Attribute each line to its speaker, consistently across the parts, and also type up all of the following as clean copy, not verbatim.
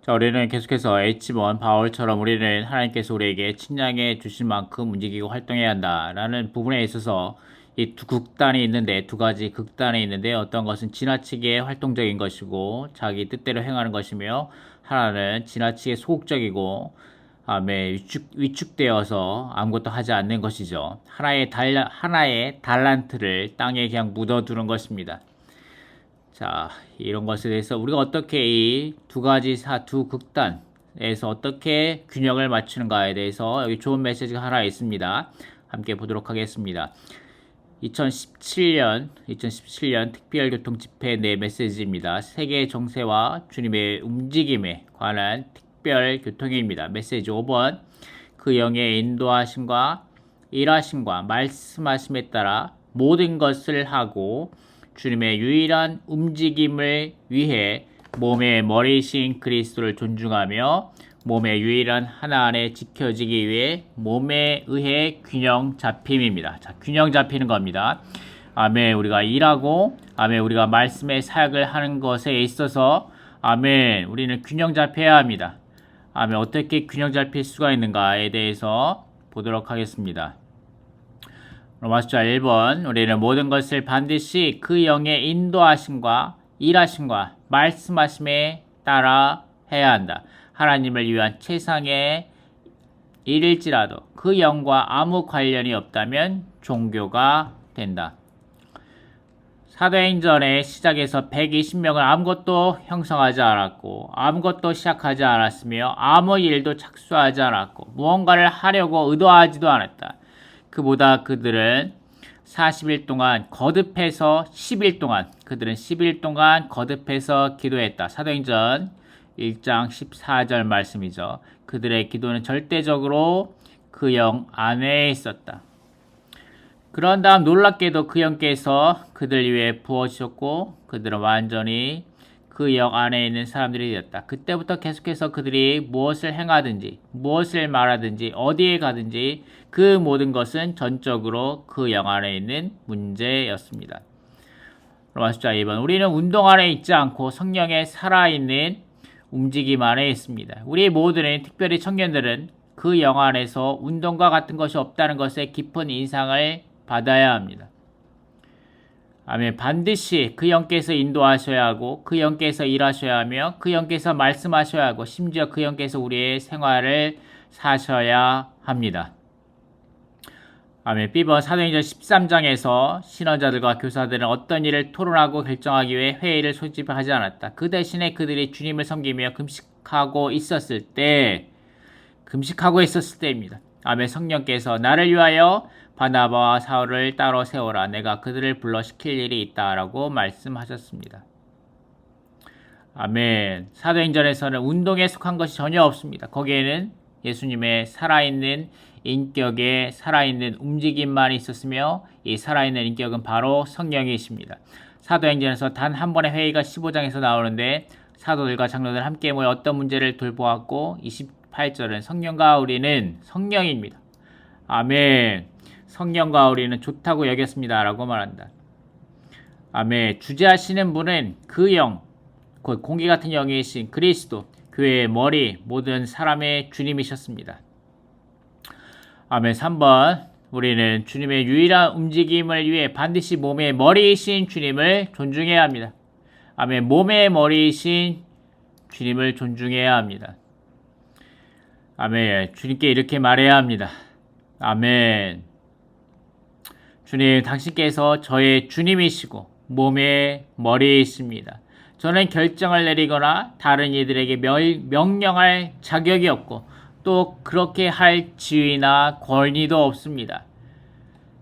Speaker 1: 자, 우리는 계속해서 H번 바울처럼 우리는 하나님께서 우리에게 친양해 주신 만큼 움직이고 활동해야 한다라는 부분에 있어서 이 두 극단이 있는데, 두 가지 극단이 있는데, 어떤 것은 지나치게 활동적인 것이고 자기 뜻대로 행하는 것이며, 하나는 지나치게 소극적이고 위축되어서 아무것도 하지 않는 것이죠. 하나의 달란트를 땅에 그냥 묻어두는 것입니다. 자, 이런 것에 대해서 우리가 어떻게 이 두 극단에서 어떻게 균형을 맞추는가에 대해서 여기 좋은 메시지가 하나 있습니다. 함께 보도록 하겠습니다. 2017년 특별교통 집회 내 메시지입니다. 세계 정세와 주님의 움직임에 관한 특별교통입니다. 메시지 5번. 그 영의 인도하심과 일하심과 말씀하심에 따라 모든 것을 하고 주님의 유일한 움직임을 위해 몸의 머리이신 그리스도를 존중하며 몸의 유일한 하나 안에 지켜지기 위해 몸에 의해 균형 잡힘입니다. 자, 균형 잡히는 겁니다. 아멘. 우리가 일하고, 아멘. 우리가 말씀의 사역을 하는 것에 있어서, 아멘. 우리는 균형 잡혀야 합니다. 아멘. 어떻게 균형 잡힐 수가 있는가에 대해서 보도록 하겠습니다. 로마서 1번. 우리는 모든 것을 반드시 그 영의 인도하심과 일하심과 말씀하심에 따라 해야 한다. 하나님을 위한 최상의 일일지라도 그 영과 아무 관련이 없다면 종교가 된다. 사도행전의 시작에서 120명은 아무것도 형성하지 않았고 아무것도 시작하지 않았으며 아무 일도 착수하지 않았고 무언가를 하려고 의도하지도 않았다. 그보다 그들은 40일 동안 거듭해서 10일 동안 그들은 10일 동안 거듭해서 기도했다. 사도행전 1장 14절 말씀이죠. 그들의 기도는 절대적으로 그 영 안에 있었다. 그런 다음 놀랍게도 그 영께서 그들 위해 부어주셨고 그들은 완전히 그 영 안에 있는 사람들이 되었다. 그때부터 계속해서 그들이 무엇을 행하든지 무엇을 말하든지 어디에 가든지 그 모든 것은 전적으로 그 영 안에 있는 문제였습니다. 로마서 2번. 우리는 운동 안에 있지 않고 성령의 살아있는 움직임 안에 있습니다. 우리 모두는, 특별히 청년들은 그 영 안에서 운동과 같은 것이 없다는 것에 깊은 인상을 받아야 합니다. 아멘. 반드시 그 영께서 인도하셔야 하고 그 영께서 일하셔야 하며 그 영께서 말씀하셔야 하고 심지어 그 영께서 우리의 생활을 사셔야 합니다. 아멘. B번. 사도행전 13장에서 신원자들과 교사들은 어떤 일을 토론하고 결정하기 위해 회의를 소집하지 않았다. 그 대신에 그들이 주님을 섬기며 금식하고 있었을 때입니다. 아멘. 성령께서 나를 위하여 바나바와 사울을 따로 세워라. 내가 그들을 불러 시킬 일이 있다라고 말씀하셨습니다. 아멘. 사도행전에서는 운동에 속한 것이 전혀 없습니다. 거기에는 예수님의 살아있는 인격의 살아있는 움직임만 있었으며 이 살아있는 인격은 바로 성령이십니다. 사도행전에서 단 한 번의 회의가 15장에서 나오는데 사도들과 장로들 함께 모여 어떤 문제를 돌보았고 28절은 성령과 우리는 성령입니다. 아멘. 성령과 우리는 좋다고 여겼습니다. 라고 말한다. 아멘. 주재하시는 분은 그 영, 곧 공기 같은 영이신 그리스도, 교회의 머리, 모든 사람의 주님이셨습니다. 아멘. 3번. 우리는 주님의 유일한 움직임을 위해 반드시 몸의 머리이신 주님을 존중해야 합니다. 아멘. 몸의 머리이신 주님을 존중해야 합니다. 아멘. 주님께 이렇게 말해야 합니다. 아멘. 주님, 당신께서 저의 주님이시고 몸의 머리이십니다. 저는 결정을 내리거나 다른 이들에게 명령할 자격이 없고 또 그렇게 할 지위나 권위도 없습니다.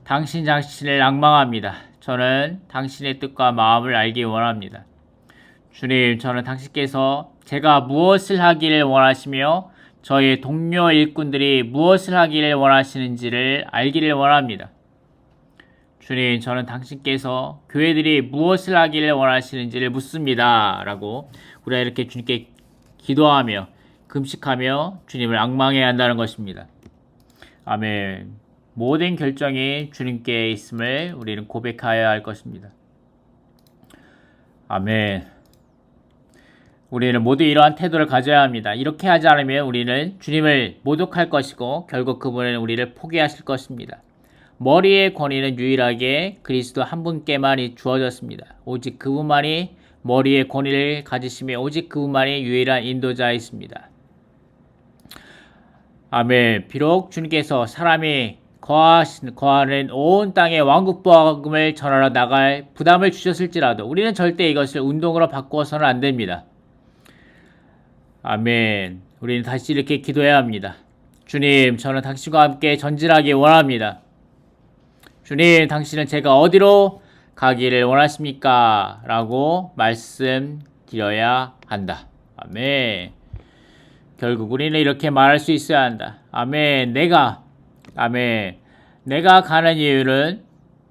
Speaker 1: 당신을 앙망합니다. 저는 당신의 뜻과 마음을 알기 원합니다. 주님, 저는 당신께서 제가 무엇을 하기를 원하시며 저의 동료 일꾼들이 무엇을 하기를 원하시는지를 알기를 원합니다. 주님, 저는 당신께서 교회들이 무엇을 하기를 원하시는지를 묻습니다. 라고 우리가 이렇게 주님께 기도하며 금식하며 주님을 앙망해야 한다는 것입니다. 아멘. 모든 결정이 주님께 있음을 우리는 고백하여야 할 것입니다. 아멘. 우리는 모두 이러한 태도를 가져야 합니다. 이렇게 하지 않으면 우리는 주님을 모독할 것이고 결국 그분은 우리를 포기하실 것입니다. 머리의 권위는 유일하게 그리스도 한 분께만 주어졌습니다. 오직 그분만이 머리의 권위를 가지시며 오직 그분만이 유일한 인도자이십니다. 아멘. 비록 주님께서 사람이 거하는 온 땅에 왕국복음을 전하러 나갈 부담을 주셨을지라도 우리는 절대 이것을 운동으로 바꾸어서는 안 됩니다. 아멘. 우리는 다시 이렇게 기도해야 합니다. 주님, 저는 당신과 함께 전진하기 원합니다. 주님, 당신은 제가 어디로 가기를 원하십니까? 라고 말씀드려야 한다. 아멘. 결국 우리는 이렇게 말할 수 있어야 한다. 아멘. 내가 가는 이유는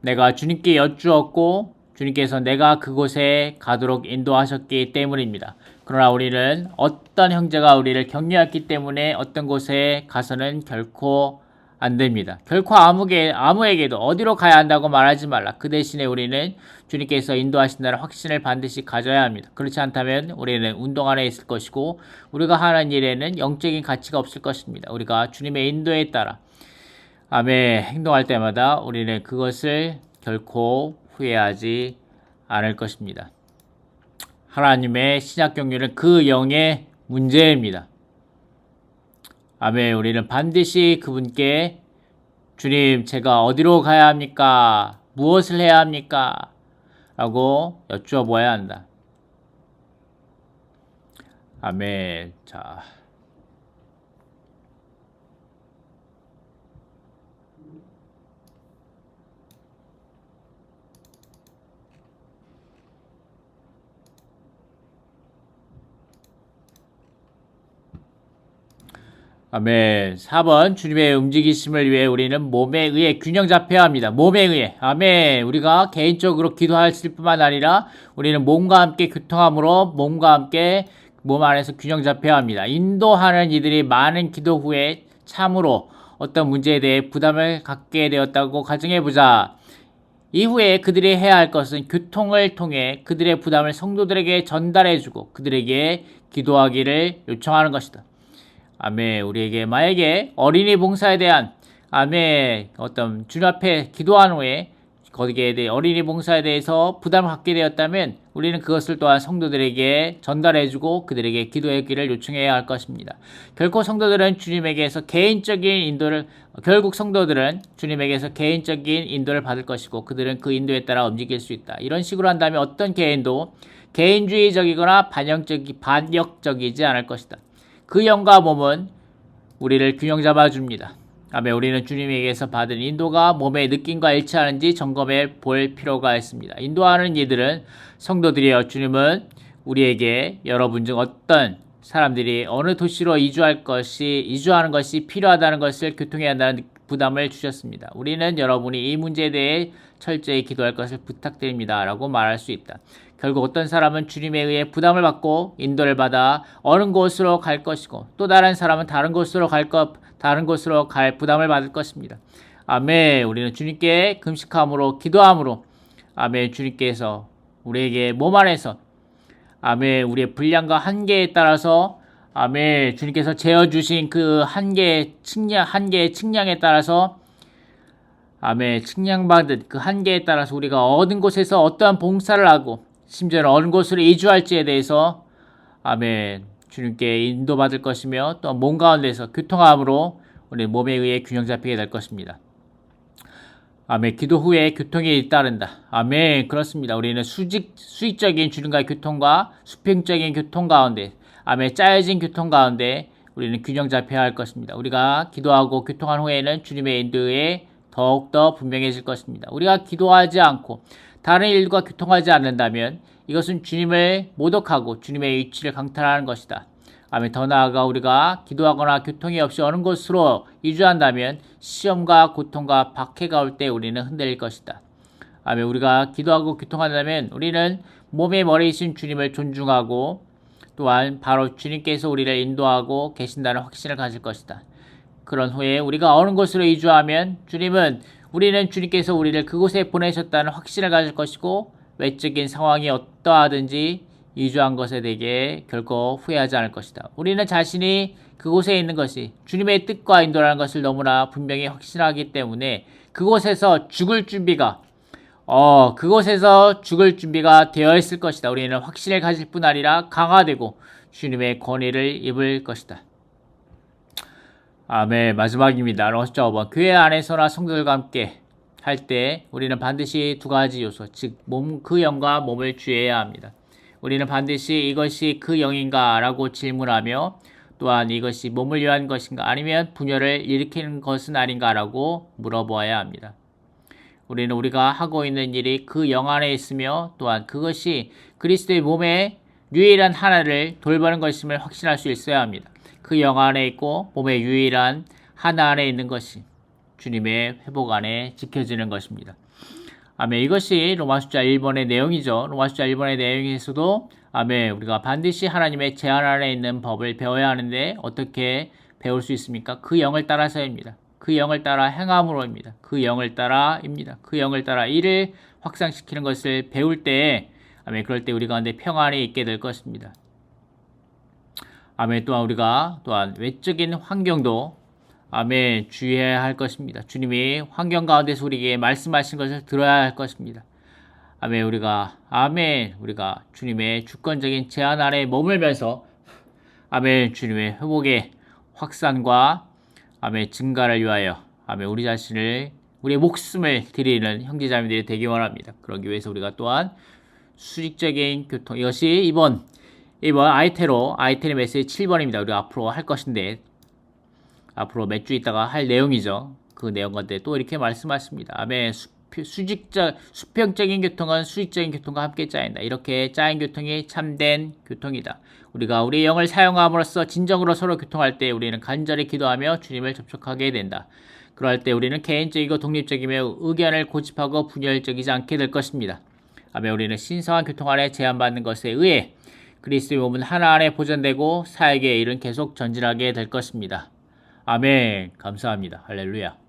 Speaker 1: 내가 주님께 여쭈었고 주님께서 내가 그곳에 가도록 인도하셨기 때문입니다. 그러나 우리는 어떤 형제가 우리를 격려했기 때문에 어떤 곳에 가서는 결코 안 됩니다. 결코 아무에게도 어디로 가야 한다고 말하지 말라. 그 대신에 우리는 주님께서 인도하신다는 확신을 반드시 가져야 합니다. 그렇지 않다면 우리는 운동 안에 있을 것이고 우리가 하는 일에는 영적인 가치가 없을 것입니다. 우리가 주님의 인도에 따라 행동할 때마다 우리는 그것을 결코 후회하지 않을 것입니다. 하나님의 신약 경륜은 그 영의 문제입니다. 우리는 반드시 그분께 주님, 제가 어디로 가야 합니까? 무엇을 해야 합니까? 라고 여쭈어보아야 한다. 아멘. 자. 아멘. 4번 주님의 움직이심을 위해 우리는 몸에 의해 균형 잡혀야 합니다. 몸에 의해. 아멘. 우리가 개인적으로 기도할 뿐만 아니라 우리는 몸과 함께 교통함으로 몸과 함께 몸 안에서 균형 잡혀야 합니다. 인도하는 이들이 많은 기도 후에 참으로 어떤 문제에 대해 부담을 갖게 되었다고 가정해보자. 이후에 그들이 해야 할 것은 교통을 통해 그들의 부담을 성도들에게 전달해주고 그들에게 기도하기를 요청하는 것이다. 아멘. 우리에게 만약에 어린이 봉사에 대한 어떤 주님 앞에 기도한 후에 거기에 대해 어린이 봉사에 대해서 부담을 갖게 되었다면 우리는 그것을 또한 성도들에게 전달해주고 그들에게 기도하기를 요청해야 할 것입니다. 결국 성도들은 주님에게서 개인적인 인도를 받을 것이고 그들은 그 인도에 따라 움직일 수 있다. 이런 식으로 한다면 어떤 개인도 개인주의적이거나 반역적이지 않을 것이다. 그 영과 몸은 우리를 균형 잡아줍니다. 우리는 주님에게서 받은 인도가 몸의 느낌과 일치하는지 점검해 볼 필요가 있습니다. 인도하는 이들은 성도들이여 주님은 우리에게 여러분 중 어떤 사람들이 어느 도시로 이주하는 것이 필요하다는 것을 교통해야 한다는 부담을 주셨습니다. 우리는 여러분이 이 문제에 대해 철저히 기도할 것을 부탁드립니다. 라고 말할 수 있다. 결국 어떤 사람은 주님에 의해 부담을 받고 인도를 받아 어느 곳으로 갈 것이고 또 다른 사람은 다른 곳으로 갈 부담을 받을 것입니다. 아멘. 우리는 주님께 금식함으로 기도함으로 주님께서 우리에게 몸 안에서 우리의 분량과 한계에 따라서 주님께서 재어주신 그 한계의 측량에 따라서 측량받은 그 한계에 따라서 우리가 어느 곳에서 어떠한 봉사를 하고 심지어는 어느 곳으로 이주할지에 대해서 주님께 인도받을 것이며 또 몸 가운데서 교통함으로 우리 몸에 의해 균형 잡히게 될 것입니다. 기도 후에 교통이 잇따른다. 그렇습니다. 우리는 수직적인 주님과의 교통과 수평적인 교통 가운데 짜여진 교통 가운데 우리는 균형 잡혀야 할 것입니다. 우리가 기도하고 교통한 후에는 주님의 인도에 더욱더 분명해질 것입니다. 우리가 기도하지 않고 다른 일과 교통하지 않는다면 이것은 주님을 모독하고 주님의 위치를 강탈하는 것이다. 더 나아가 우리가 기도하거나 교통이 없이 어느 곳으로 이주한다면 시험과 고통과 박해가 올 때 우리는 흔들릴 것이다. 우리가 기도하고 교통한다면 우리는 몸의 머리이신 주님을 존중하고 또한 바로 주님께서 우리를 인도하고 계신다는 확신을 가질 것이다. 그런 후에 우리가 어느 곳으로 이주하면 우리는 주님께서 우리를 그곳에 보내셨다는 확신을 가질 것이고 외적인 상황이 어떠하든지 이주한 것에 대해 결코 후회하지 않을 것이다. 우리는 자신이 그곳에 있는 것이 주님의 뜻과 인도라는 것을 너무나 분명히 확신하기 때문에 그곳에서 죽을 준비가 되어 있을 것이다. 우리는 확신을 가질 뿐 아니라 강화되고 주님의 권위를 입을 것이다. 아멘. 마지막입니다. 로마서 5번. 교회 안에서나 성도들과 함께 할 때 우리는 반드시 두 가지 요소, 즉 그 영과 몸을 주의해야 합니다. 우리는 반드시 이것이 그 영인가 라고 질문하며 또한 이것이 몸을 위한 것인가 아니면 분열을 일으키는 것은 아닌가 라고 물어보아야 합니다. 우리는 우리가 하고 있는 일이 그 영 안에 있으며 또한 그것이 그리스도의 몸의 유일한 하나를 돌보는 것임을 확신할 수 있어야 합니다. 그 영 안에 있고 몸의 유일한 하나 안에 있는 것이 주님의 회복 안에 지켜지는 것입니다. 아멘. 이것이 로마숫자 1번의 내용이죠. 로마숫자 1번의 내용에서도 아멘. 우리가 반드시 하나님의 제한 안에 있는 법을 배워야 하는데 어떻게 배울 수 있습니까? 그 영을 따라서입니다. 그 영을 따라 행함으로입니다. 그 영을 따라입니다. 그 영을 따라 이를 확산시키는 것을 배울 때 아멘. 그럴 때 우리 가운데 평안이 있게 될 것입니다. 아멘. 또한 우리가 또한 외적인 환경도 아멘 주의해야 할 것입니다. 주님이 환경 가운데서 우리에게 말씀하신 것을 들어야 할 것입니다. 아멘. 우리가 주님의 주권적인 제한 아래 머물면서 아멘 주님의 회복의 확산과 아멘 증가를 위하여 아멘 우리의 목숨을 드리는 형제자매들이 되기 원합니다. 그러기 위해서 우리가 또한 수직적인 교통, 이것이 이번 아이텔의 메시지 7번입니다. 우리가 앞으로 할 것인데 앞으로 몇 주 있다가 할 내용이죠. 그 내용 가운데 또 이렇게 말씀하십니다. 아멘. 수평적인 교통은 수직적인 교통과 함께 짜인다. 이렇게 짜인 교통이 참된 교통이다. 우리가 우리의 영을 사용함으로써 진정으로 서로 교통할 때 우리는 간절히 기도하며 주님을 접촉하게 된다. 그럴 때 우리는 개인적이고 독립적이며 의견을 고집하고 분열적이지 않게 될 것입니다. 아멘. 우리는 신성한 교통 안에 제한받는 것에 의해 그리스도의 몸은 하나 안에 보존되고 사역의 일은 계속 전진하게 될 것입니다. 아멘. 감사합니다. 할렐루야.